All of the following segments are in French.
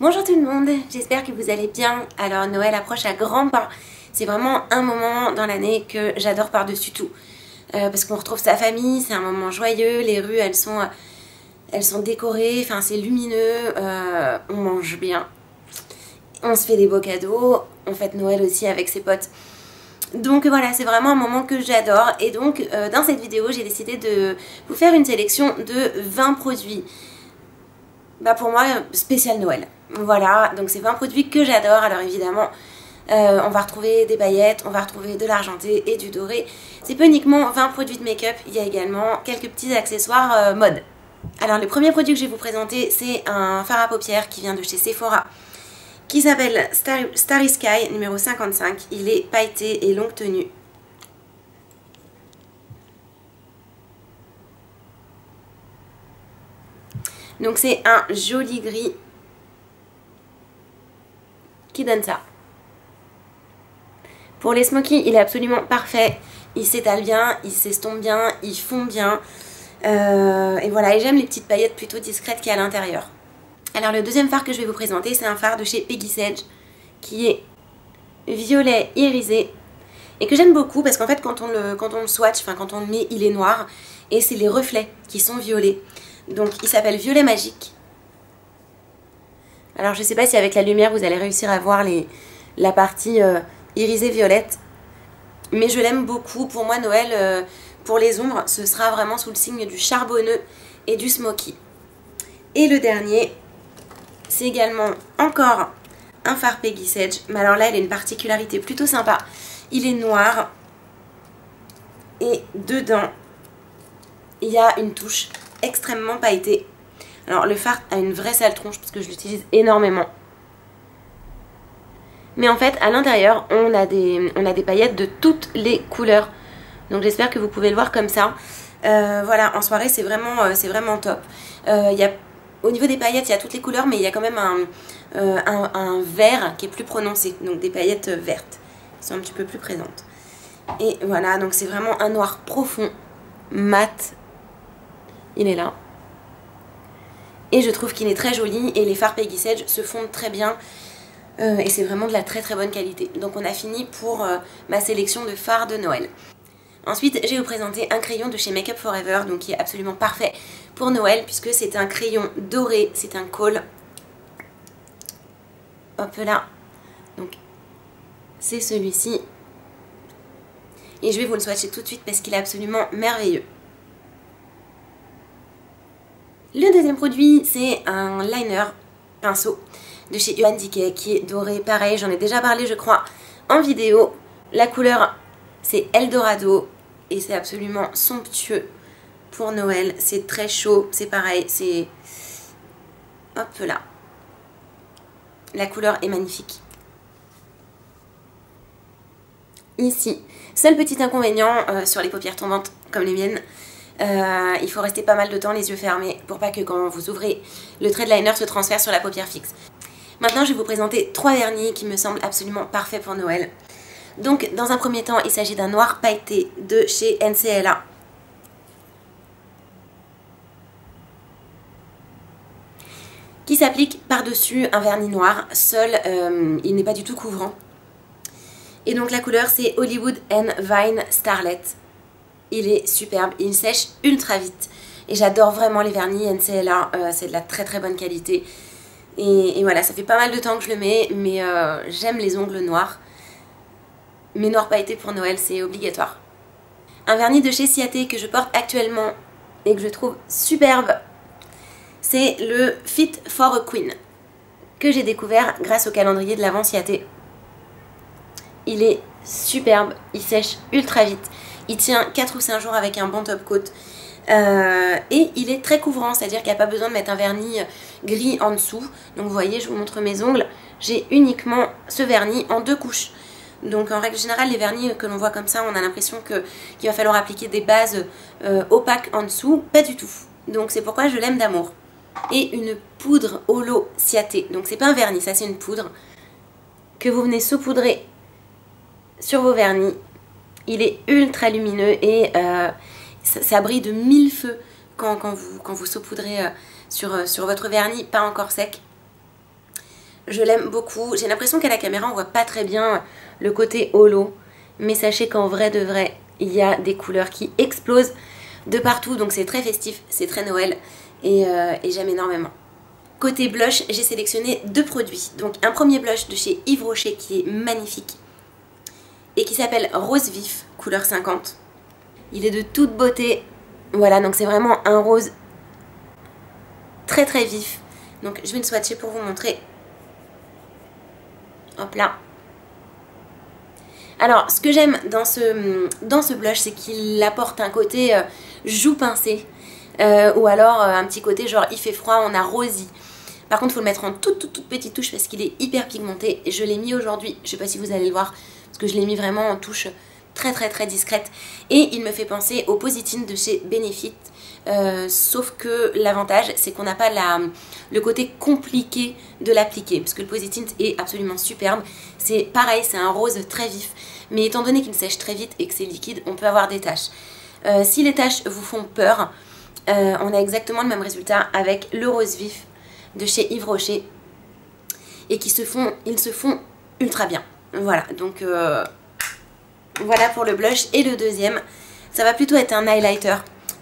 Bonjour tout le monde, j'espère que vous allez bien. Alors Noël approche à grands pas. C'est vraiment un moment dans l'année que j'adore par-dessus tout. Parce qu'on retrouve sa famille, c'est un moment joyeux, les rues elles sont décorées, enfin c'est lumineux, on mange bien, on se fait des beaux cadeaux, on fête Noël aussi avec ses potes. Donc voilà, c'est vraiment un moment que j'adore. Et donc dans cette vidéo, j'ai décidé de vous faire une sélection de 20 produits. Pour moi, spécial Noël. Voilà, donc c'est 20 produits que j'adore. Alors évidemment, on va retrouver des paillettes, on va retrouver de l'argenté et du doré. C'est pas uniquement 20 produits de make-up, il y a également quelques petits accessoires mode. Alors le premier produit que je vais vous présenter, c'est un fard à paupières qui vient de chez Sephora, qui s'appelle Starry Sky numéro 55. Il est pailleté et longue tenue. Donc c'est un joli gris qui donne ça. Pour les smokies, il est absolument parfait. Il s'étale bien, il s'estompe bien, il fond bien. Et voilà, et j'aime les petites paillettes plutôt discrètes qu'il y a à l'intérieur. Alors le deuxième fard que je vais vous présenter, c'est un fard de chez Peggy Sage qui est violet irisé et que j'aime beaucoup parce qu'en fait quand on le swatch, enfin quand on le met, il est noir et c'est les reflets qui sont violets. Donc il s'appelle Violet Magique. Alors je sais pas si avec la lumière vous allez réussir à voir la partie irisée violette, mais je l'aime beaucoup. Pour moi Noël, pour les ombres, ce sera vraiment sous le signe du charbonneux et du smoky. Et le dernier, c'est également encore un fard Peggy Sage, mais alors là il a une particularité plutôt sympa. Il est noir et dedans il y a une touche extrêmement pailletée. Alors le fard a une vraie sale tronche parce que je l'utilise énormément. Mais en fait à l'intérieur on a des paillettes de toutes les couleurs. Donc j'espère que vous pouvez le voir comme ça. Voilà, en soirée c'est vraiment top. Au niveau des paillettes il y a toutes les couleurs, mais il y a quand même un vert qui est plus prononcé. Donc des paillettes vertes qui sont un petit peu plus présentes. Et voilà, donc c'est vraiment un noir profond, mat. Il est là. Et je trouve qu'il est très joli et les fards Peggy Sage se fondent très bien. Et c'est vraiment de la très très bonne qualité. Donc on a fini pour ma sélection de fards de Noël. Ensuite, je vais vous présenter un crayon de chez Make Up For Ever, donc qui est absolument parfait pour Noël puisque c'est un crayon doré, c'est un col. Hop là. Donc c'est celui-ci. Et je vais vous le swatcher tout de suite parce qu'il est absolument merveilleux. Le deuxième produit, c'est un liner pinceau de chez Urban Decay qui est doré. Pareil, j'en ai déjà parlé, je crois, en vidéo. La couleur, c'est Eldorado et c'est absolument somptueux pour Noël. C'est très chaud, c'est pareil, c'est... Hop là. La couleur est magnifique. Ici, seul petit inconvénient sur les paupières tombantes comme les miennes. Il faut rester pas mal de temps les yeux fermés pour pas que quand vous ouvrez le trait de liner se transfère sur la paupière fixe. Maintenant je vais vous présenter 3 vernis qui me semblent absolument parfaits pour Noël. Donc dans un premier temps il s'agit d'un noir pailleté de chez NCLA. Qui s'applique par-dessus un vernis noir. Seul, il n'est pas du tout couvrant. Et donc la couleur c'est Hollywood and Vine Starlet. Il est superbe, il sèche ultra vite. Et j'adore vraiment les vernis NCLA, c'est de la très très bonne qualité. Et voilà, ça fait pas mal de temps que je le mets, mais j'aime les ongles noirs. Mais noir pailleté pour Noël, c'est obligatoire. Un vernis de chez Ciaté que je porte actuellement et que je trouve superbe, c'est le Fit for a Queen, que j'ai découvert grâce au calendrier de l'Avent Ciaté. Il est superbe, il sèche ultra vite. Il tient 4 ou 5 jours avec un bon top coat. Et il est très couvrant, c'est-à-dire qu'il n'y a pas besoin de mettre un vernis gris en dessous. Donc vous voyez, je vous montre mes ongles. J'ai uniquement ce vernis en 2 couches. Donc en règle générale, les vernis que l'on voit comme ça, on a l'impression qu'il va falloir appliquer des bases opaques en dessous. Pas du tout. Donc c'est pourquoi je l'aime d'amour. Et une poudre holo Ciaté. Donc c'est pas un vernis, ça c'est une poudre que vous venez saupoudrer sur vos vernis. Il est ultra lumineux et ça brille de 1000 feux quand vous saupoudrez sur votre vernis, pas encore sec. Je l'aime beaucoup. J'ai l'impression qu'à la caméra, on voit pas très bien le côté holo. Mais sachez qu'en vrai de vrai, il y a des couleurs qui explosent de partout. Donc c'est très festif, c'est très Noël. Et j'aime énormément. Côté blush, j'ai sélectionné 2 produits. Donc un premier blush de chez Yves Rocher qui est magnifique. Et qui s'appelle Rose Vif, couleur 50. Il est de toute beauté. Voilà, donc c'est vraiment un rose très très vif. Donc je vais le swatcher pour vous montrer. Hop là. Alors, ce que j'aime dans ce blush, c'est qu'il apporte un côté joue pincée. Ou alors un petit côté genre il fait froid, on a rosy. Par contre, il faut le mettre en toute petite touche parce qu'il est hyper pigmenté. Je l'ai mis aujourd'hui, je sais pas si vous allez le voir, parce que je l'ai mis vraiment en touche très discrète. Et il me fait penser au Positine de chez Benefit. Sauf que l'avantage c'est qu'on n'a pas le côté compliqué de l'appliquer, parce que le Positine est absolument superbe. C'est pareil, c'est un rose très vif, mais étant donné qu'il sèche très vite et que c'est liquide, on peut avoir des taches. Si les taches vous font peur, on a exactement le même résultat avec le rose vif de chez Yves Rocher, et ils se font ultra bien. Voilà, donc voilà pour le blush. Et le deuxième, ça va plutôt être un highlighter.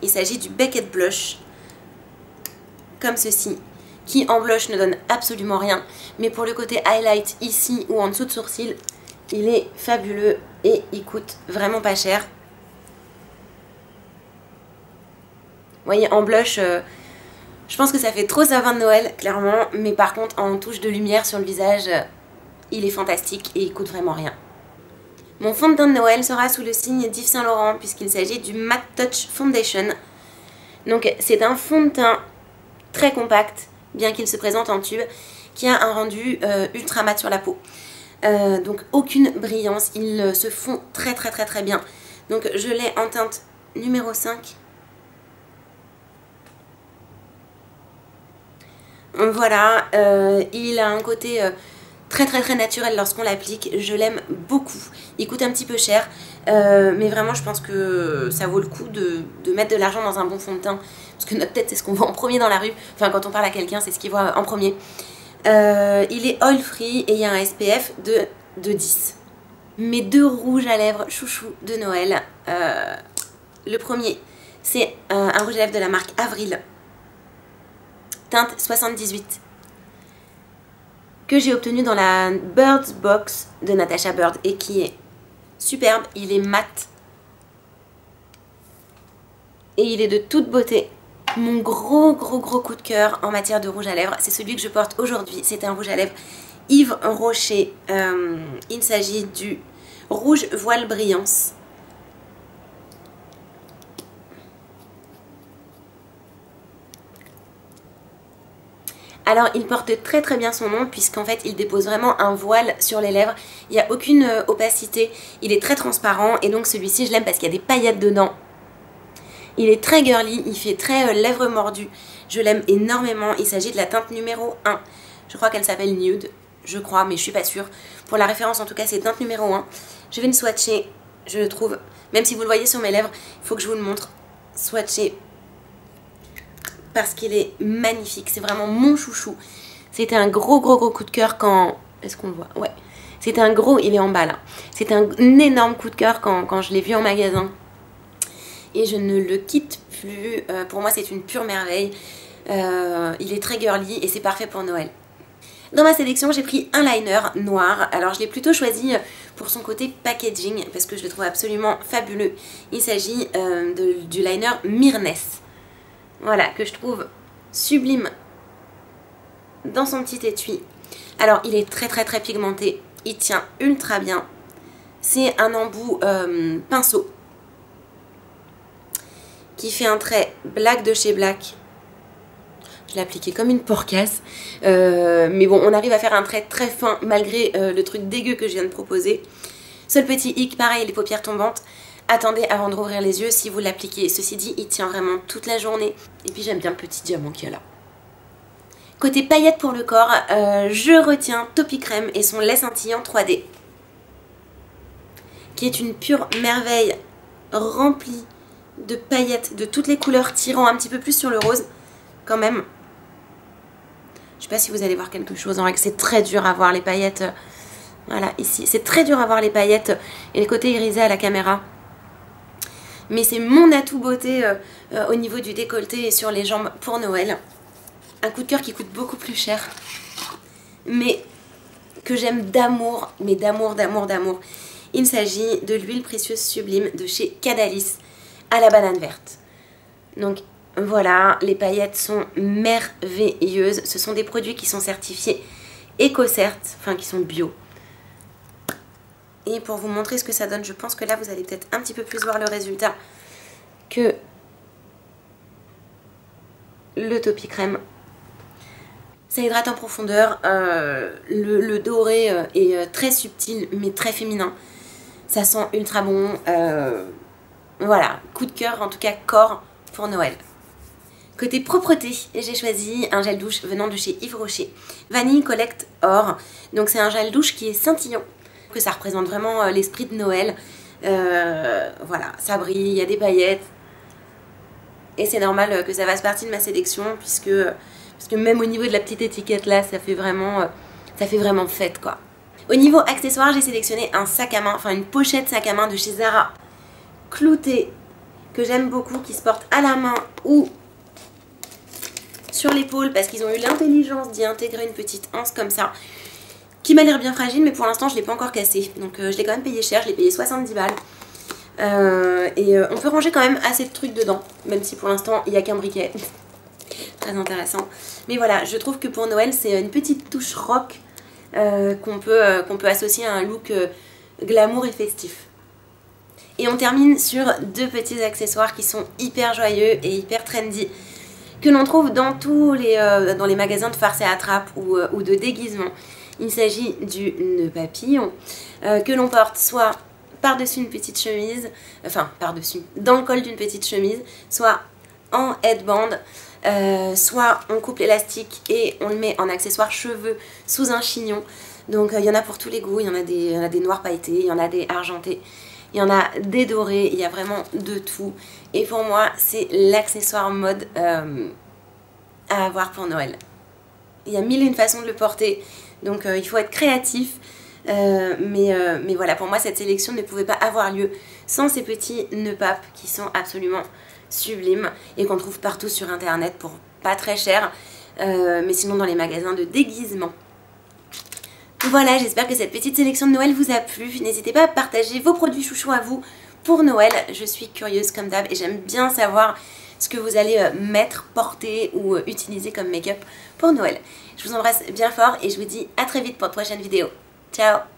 Il s'agit du Beckett Blush, comme ceci, qui en blush ne donne absolument rien. Mais pour le côté highlight ici ou en dessous de sourcil, il est fabuleux et il coûte vraiment pas cher. Vous voyez, en blush, je pense que ça fait trop savin de Noël, clairement. Mais par contre, en touche de lumière sur le visage, il est fantastique et il coûte vraiment rien. Mon fond de teint de Noël sera sous le signe d'Yves Saint Laurent puisqu'il s'agit du Matte Touch Foundation. Donc c'est un fond de teint très compact, bien qu'il se présente en tube, qui a un rendu ultra mat sur la peau. Donc aucune brillance, il se fond très bien. Donc je l'ai en teinte numéro 5. Voilà, il a un côté très naturel lorsqu'on l'applique. Je l'aime beaucoup. Il coûte un petit peu cher, mais vraiment je pense que ça vaut le coup de mettre de l'argent dans un bon fond de teint, parce que notre tête c'est ce qu'on voit en premier dans la rue. Enfin, quand on parle à quelqu'un, c'est ce qu'il voit en premier. Il est oil free et il y a un SPF de 10. Mes 2 rouges à lèvres chouchou de Noël. Le premier, c'est un rouge à lèvres de la marque Avril, teinte 78, que j'ai obtenu dans la Bird's Box de Natasha Bird et qui est superbe. Il est mat et il est de toute beauté. Mon gros coup de cœur en matière de rouge à lèvres, c'est celui que je porte aujourd'hui. C'est un rouge à lèvres Yves Rocher. Il s'agit du rouge voile brillance. Alors il porte très bien son nom, puisqu'en fait il dépose vraiment un voile sur les lèvres. Il n'y a aucune opacité, il est très transparent et donc celui-ci je l'aime parce qu'il y a des paillettes dedans. Il est très girly, il fait très lèvres mordues. Je l'aime énormément. Il s'agit de la teinte numéro 1. Je crois qu'elle s'appelle Nude, je crois, mais je suis pas sûre. Pour la référence en tout cas c'est teinte numéro 1. Je vais le swatcher, je le trouve, même si vous le voyez sur mes lèvres, il faut que je vous le montre. Swatcher, parce qu'il est magnifique, c'est vraiment mon chouchou. C'était un gros coup de cœur quand... Est-ce qu'on le voit? Ouais. C'était un gros... Il est en bas là. C'était un énorme coup de cœur quand je l'ai vu en magasin. Et je ne le quitte plus. Pour moi c'est une pure merveille. Il est très girly et c'est parfait pour Noël. Dans ma sélection, j'ai pris un liner noir. Alors je l'ai plutôt choisi pour son côté packaging parce que je le trouve absolument fabuleux. Il s'agit du liner Myrness. Voilà, que je trouve sublime dans son petit étui. Alors, il est très pigmenté. Il tient ultra bien. C'est un embout pinceau qui fait un trait black de chez Black. Je l'ai appliqué comme une porcasse. Mais bon, on arrive à faire un trait très fin malgré le truc dégueu que je viens de proposer. Seul petit hic, pareil, les paupières tombantes. Attendez avant de rouvrir les yeux si vous l'appliquez. Ceci dit, il tient vraiment toute la journée. Et puis j'aime bien le petit diamant qu'il y a là. Côté paillettes pour le corps, je retiens Topi Crème et son lait scintillant 3D. Qui est une pure merveille remplie de paillettes de toutes les couleurs, tirant un petit peu plus sur le rose quand même. Je sais pas si vous allez voir quelque chose. En vrai, c'est très dur à voir les paillettes. Voilà, ici. C'est très dur à voir les paillettes et le côté irisé à la caméra. Mais c'est mon atout beauté au niveau du décolleté et sur les jambes pour Noël. Un coup de cœur qui coûte beaucoup plus cher. Mais que j'aime d'amour. Mais d'amour, d'amour, d'amour. Il s'agit de l'huile précieuse sublime de chez Cadalis à la banane verte. Donc voilà, les paillettes sont merveilleuses. Ce sont des produits qui sont certifiés EcoCert, enfin qui sont bio. Et pour vous montrer ce que ça donne, je pense que là vous allez peut-être un petit peu plus voir le résultat que le Topi Crème. Ça hydrate en profondeur, le doré est très subtil mais très féminin. Ça sent ultra bon. Voilà, coup de cœur, en tout cas corps pour Noël. Côté propreté, j'ai choisi un gel douche venant de chez Yves Rocher. Vanille Collect Or. Donc c'est un gel douche qui est scintillant. Que ça représente vraiment l'esprit de Noël. Voilà, ça brille, il y a des paillettes. Et c'est normal que ça fasse partie de ma sélection puisque même au niveau de la petite étiquette là, ça fait vraiment fête quoi. Au niveau accessoires, j'ai sélectionné un sac à main, enfin une pochette sac à main de chez Zara, clouté, que j'aime beaucoup, qui se porte à la main ou sur l'épaule parce qu'ils ont eu l'intelligence d'y intégrer une petite anse comme ça, qui m'a l'air bien fragile, mais pour l'instant je ne l'ai pas encore cassé. Donc je l'ai quand même payé cher, je l'ai payé 70 balles. On peut ranger quand même assez de trucs dedans, même si pour l'instant il n'y a qu'un briquet. Très intéressant. Mais voilà, je trouve que pour Noël, c'est une petite touche rock qu'on peut associer à un look glamour et festif. Et on termine sur deux petits accessoires qui sont hyper joyeux et hyper trendy, que l'on trouve dans tous dans les magasins de farce et attrape ou de déguisement. Il s'agit du nœud papillon que l'on porte soit par-dessus une petite chemise, enfin par-dessus, dans le col d'une petite chemise, soit en headband, soit on coupe l'élastique et on le met en accessoire cheveux sous un chignon. Donc il y en a pour tous les goûts, il y en a des noirs pailletés, il y en a des argentés, il y en a des dorés, il y a vraiment de tout. Et pour moi, c'est l'accessoire mode à avoir pour Noël. Il y a mille et une façons de le porter, donc il faut être créatif. Mais voilà, pour moi cette sélection ne pouvait pas avoir lieu sans ces petits nœuds papes qui sont absolument sublimes et qu'on trouve partout sur internet pour pas très cher, mais sinon dans les magasins de déguisement. Voilà, j'espère que cette petite sélection de Noël vous a plu. N'hésitez pas à partager vos produits chouchous à vous pour Noël. Je suis curieuse comme d'hab et j'aime bien savoir ce que vous allez mettre, porter ou utiliser comme make-up pour Noël. Je vous embrasse bien fort et je vous dis à très vite pour de prochaines vidéos. Ciao!